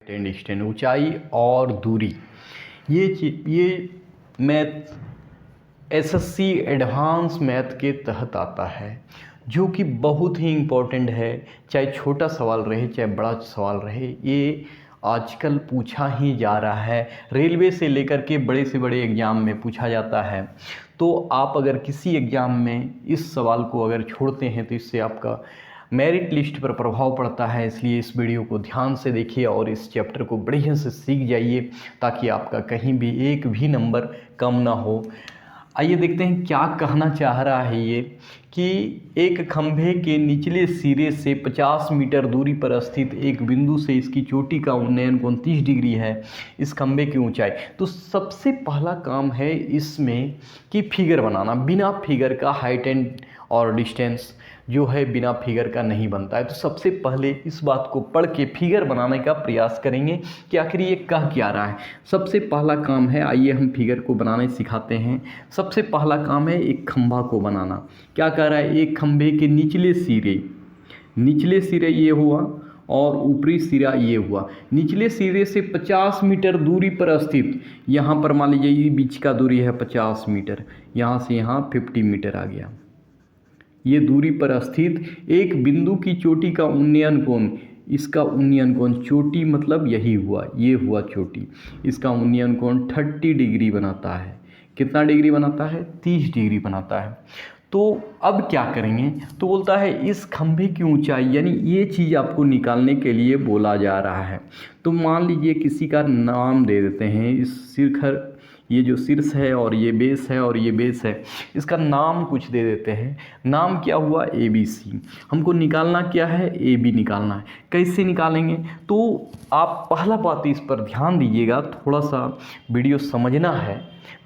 And distance, ऊंचाई और दूरी। ये मैथ एसएससी एडवांस मैथ के तहत आता है, जो कि बहुत ही इम्पोर्टेंट है। चाहे छोटा सवाल रहे चाहे बड़ा सवाल रहे, ये आजकल पूछा ही जा रहा है। रेलवे से लेकर के बड़े से बड़े एग्ज़ाम में पूछा जाता है। तो आप अगर किसी एग्ज़ाम में इस सवाल को अगर छोड़ते हैं तो इससे आपका मेरिट लिस्ट पर प्रभाव पड़ता है। इसलिए इस वीडियो को ध्यान से देखिए और इस चैप्टर को बढ़िया से सीख जाइए, ताकि आपका कहीं भी एक भी नंबर कम ना हो। आइए देखते हैं क्या कहना चाह रहा है ये, कि एक खंभे के निचले सिरे से 50 मीटर दूरी पर स्थित एक बिंदु से इसकी चोटी का उन्नयन कोण 30 डिग्री है। इस खंभे की ऊंचाई, तो सबसे पहला काम है इसमें कि फिगर बनाना। बिना फिगर का हाइट एंड और डिस्टेंस जो है बिना फिगर का नहीं बनता है। तो सबसे पहले इस बात को पढ़ के फिगर बनाने का प्रयास करेंगे कि आखिर ये कह क्या रहा है। सबसे पहला काम है, आइए हम फिगर को बनाने सिखाते हैं। सबसे पहला काम है एक खंभा को बनाना। क्या कह रहा है, एक खंभे के निचले सिरे ये हुआ और ऊपरी सिरा ये हुआ। निचले सिरे से 50 मीटर दूरी पर स्थित, यहाँ पर मान लीजिए ये बीच का दूरी है 50 मीटर, यहाँ से यहाँ 50 मीटर आ गया। ये दूरी पर स्थित एक बिंदु की चोटी का उन्नयन कोण, इसका उन्नयन कोण, चोटी मतलब यही हुआ, ये हुआ चोटी, इसका उन्नयन कोण 30 डिग्री बनाता है। कितना डिग्री बनाता है? 30 डिग्री बनाता है। तो अब क्या करेंगे, तो बोलता है इस खंभे की ऊंचाई, यानी ये चीज़ आपको निकालने के लिए बोला जा रहा है। तो मान लीजिए किसी का नाम दे देते हैं, इस शिखर, ये जो शीर्ष है और ये बेस है और ये बेस है, इसका नाम कुछ दे देते हैं। नाम क्या हुआ? ABC। हमको निकालना क्या है? AB निकालना है। कैसे निकालेंगे? तो आप पहला बात इस पर ध्यान दीजिएगा, थोड़ा सा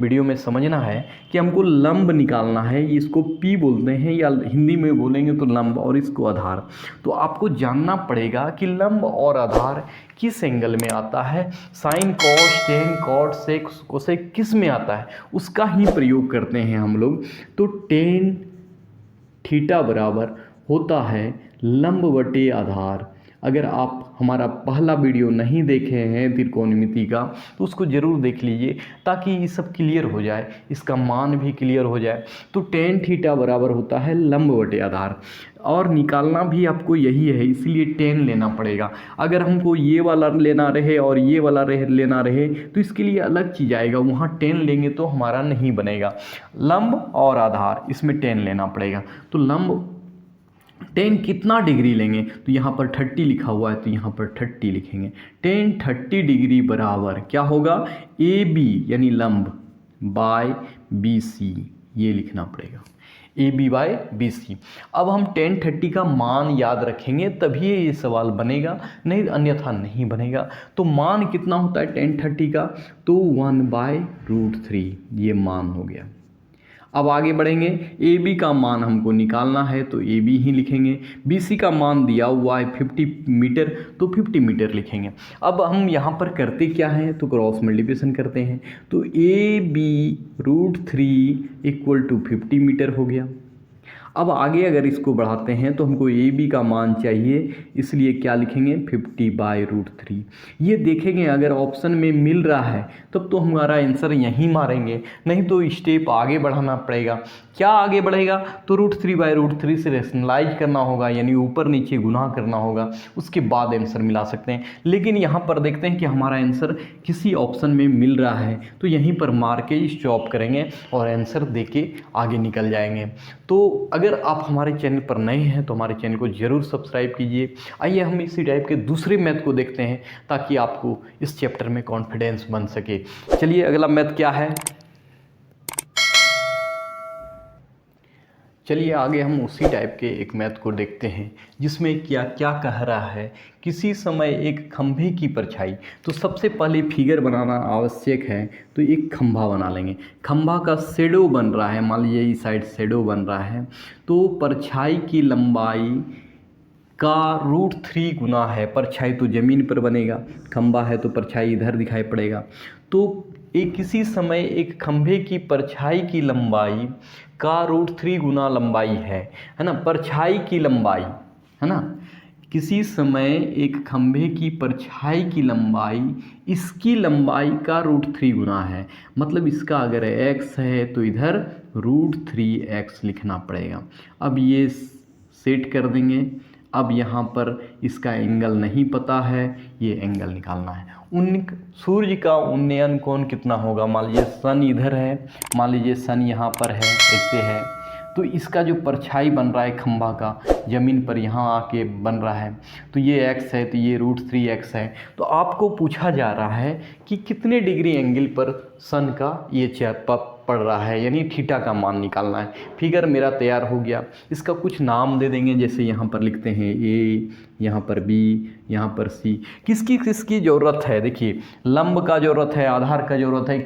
वीडियो में समझना है कि हमको लंब निकालना है। इसको P बोलते हैं, या हिंदी में बोलेंगे तो लंब, और इसको आधार। तो आपको जानना पड़ेगा कि लंब और आधार किस एंगल में आता है। Sign, cos, tan, cot, sec, cosec किस में आता है, उसका ही प्रयोग करते हैं हम लोग। तो टेन थीटा बराबर होता है लंब बटे आधार। अगर आप हमारा पहला वीडियो नहीं देखे हैं त्रिकोणमिति का, तो उसको ज़रूर देख लीजिए, ताकि ये सब क्लियर हो जाए, इसका मान भी क्लियर हो जाए। तो टेन थीटा बराबर होता है लंब बटे आधार, और निकालना भी आपको यही है, इसलिए 10 लेना पड़ेगा। अगर हमको ये वाला लेना रहे और ये वाला लेना रहे तो इसके लिए अलग चीज़ आएगा, वहाँ 10 लेंगे तो हमारा नहीं बनेगा। लंब और आधार, इसमें 10 लेना पड़ेगा। तो लंब 10 कितना डिग्री लेंगे, तो यहाँ पर 30 लिखा हुआ है, तो यहाँ पर 30 लिखेंगे। 10 30 डिग्री बराबर क्या होगा? AB यानी लंब बाय BC, ये लिखना पड़ेगा, AB बाय BC। अब हम 10 30 का मान याद रखेंगे तभी ये सवाल बनेगा, नहीं अन्यथा नहीं बनेगा। तो मान कितना होता है 10 30 का? तो 1/√3, ये मान हो गया। अब आगे बढ़ेंगे, AB का मान हमको निकालना है तो AB ही लिखेंगे। BC का मान दिया हुआ है 50 मीटर, तो 50 मीटर लिखेंगे। अब हम यहाँ पर करते क्या हैं, तो क्रॉस मल्टीप्लिकेशन करते हैं। तो AB√3 = 50 मीटर हो गया। अब आगे अगर इसको बढ़ाते हैं तो हमको AB का मान चाहिए, इसलिए क्या लिखेंगे? 50/√3। ये देखेंगे अगर ऑप्शन में मिल रहा है तब तो हमारा आंसर यहीं मारेंगे, नहीं तो स्टेप आगे बढ़ाना पड़ेगा। क्या आगे बढ़ेगा? तो √3/√3 से रेशनलाइज करना होगा, यानी ऊपर नीचे गुना करना होगा, उसके बाद आंसर मिला सकते हैं। लेकिन यहाँ पर देखते हैं कि हमारा आंसर किसी ऑप्शन में मिल रहा है, तो यहीं पर मार के स्टॉप करेंगे और आंसर दे के आगे निकल जाएंगे। तो अगर आप हमारे चैनल पर नए हैं तो हमारे चैनल को ज़रूर सब्सक्राइब कीजिए। आइए हम इसी टाइप के दूसरे मैथ को देखते हैं, ताकि आपको इस चैप्टर में कॉन्फिडेंस बन सके। चलिए अगला मैथ क्या है, चलिए आगे हम उसी टाइप के एक मैथ को देखते हैं, जिसमें क्या क्या कह रहा है। किसी समय एक खंभे की परछाई, तो सबसे पहले फिगर बनाना आवश्यक है। तो एक खंभा बना लेंगे, खंभा का शेडो बन रहा है, मान लीजिए इस साइड शेडो बन रहा है। तो परछाई की लंबाई का √3 गुना है, परछाई तो ज़मीन पर बनेगा, खंभा है तो परछाई इधर दिखाई पड़ेगा। तो एक किसी समय एक खंभे की परछाई की लंबाई का √3 गुना लंबाई है ना, परछाई की लंबाई है ना, किसी समय एक खंभे की परछाई की लंबाई इसकी लंबाई का √3 गुना है। मतलब इसका अगर x है तो इधर √3x लिखना पड़ेगा। अब ये सेट कर देंगे। अब यहाँ पर इसका एंगल नहीं पता है, ये एंगल निकालना है। सूर्य का उन्नयन कोण कितना होगा? मान लीजिए सन इधर है, मान लीजिए सन यहाँ पर है, ऐसे है, तो इसका जो परछाई बन रहा है खंभा का ज़मीन पर यहाँ आके बन रहा है, तो ये x है, तो ये √3x है। तो आपको पूछा जा रहा है कि कितने डिग्री एंगल पर सन का ये पड़ रहा है, यानी थीटा का मान निकालना है। फिगर मेरा तैयार हो गया। इसका कुछ नाम दे देंगे, जैसे यहाँ पर लिखते हैं A, यहाँ पर B, यहाँ पर C। किसकी किसकी ज़रूरत है? देखिए, लंब का ज़रूरत है, आधार का ज़रूरत है,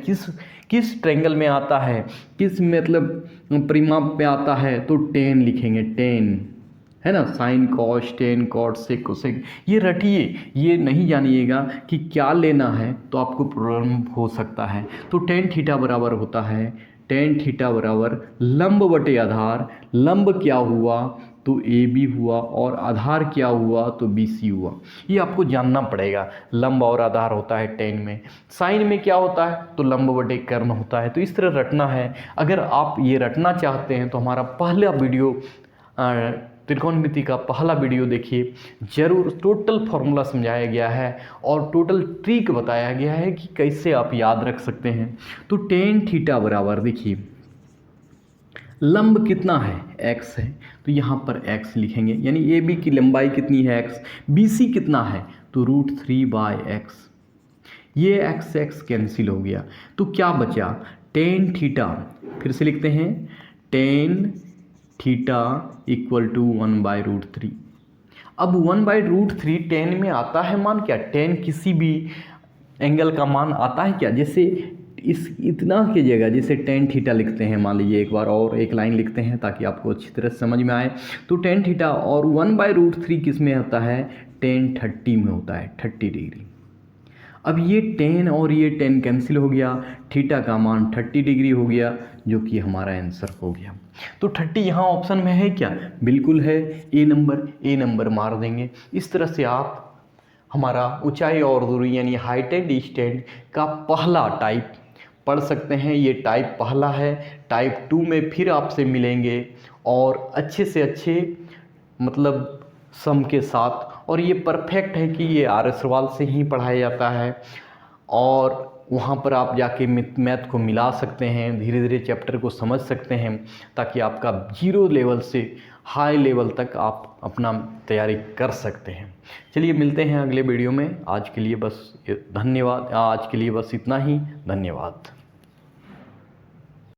किस ट्रायंगल में आता है, किस मतलब परिमाप पे आता है, तो tan लिखेंगे, tan है ना, sine cos tan cot sec cosec. ये रटिए, ये नहीं जानिएगा कि क्या लेना है तो आपको प्रॉब्लम हो सकता है। तो tan थीटा बराबर होता है, tan थीटा बराबर लंब बटे आधार। लंब क्या हुआ तो AB हुआ, और आधार क्या हुआ तो BC हुआ। ये आपको जानना पड़ेगा। लंब और आधार होता है tan में। साइन में क्या होता है तो लंब बटे कर्ण होता है। तो इस तरह रटना है। अगर आप ये रटना चाहते हैं तो हमारा पहला वीडियो त्रिकोणमिति का पहला वीडियो देखिए, जरूर। टोटल फॉर्मूला समझाया गया है और टोटल ट्रिक बताया गया है कि कैसे आप याद रख सकते हैं। तो tan थीटा बराबर, देखिए लंब कितना है x है, तो यहाँ पर x लिखेंगे, यानी AB की लंबाई कितनी है x, BC कितना है तो √3/x। ये x कैंसिल हो गया, तो क्या बचा tan थीटा। फिर से लिखते हैं, tan थीटा इक्वल टू 1/√3। अब 1/√3 tan में आता है मान क्या, tan किसी भी एंगल का मान आता है क्या। जैसे इस इतना की जगह जैसे tan थीटा लिखते हैं, मान लीजिए एक बार और एक लाइन लिखते हैं ताकि आपको अच्छी तरह समझ में आए। तो tan थीटा और 1/√3 किस में होता है, tan 30 में होता है, 30 डिग्री। अब ये tan और ये tan कैंसिल हो गया, थीटा का मान 30 डिग्री हो गया, जो कि हमारा आंसर हो गया। तो 30 यहाँ ऑप्शन में है क्या, बिल्कुल है। ए नंबर मार देंगे। इस तरह से आप हमारा ऊंचाई और दूरी यानी हाइट एंड डिस्टेंस का पहला टाइप पढ़ सकते हैं। ये टाइप पहला है। टाइप 2 में फिर आपसे मिलेंगे और अच्छे से अच्छे मतलब सम के साथ। और ये परफेक्ट है कि ये आर एस रवाल से ही पढ़ाया जाता है और वहाँ पर आप जाके मैथ को मिला सकते हैं, धीरे धीरे चैप्टर को समझ सकते हैं, ताकि आपका 0 लेवल से हाई लेवल तक आप अपना तैयारी कर सकते हैं। चलिए मिलते हैं अगले वीडियो में। आज के लिए बस धन्यवाद। आज के लिए बस इतना ही। धन्यवाद।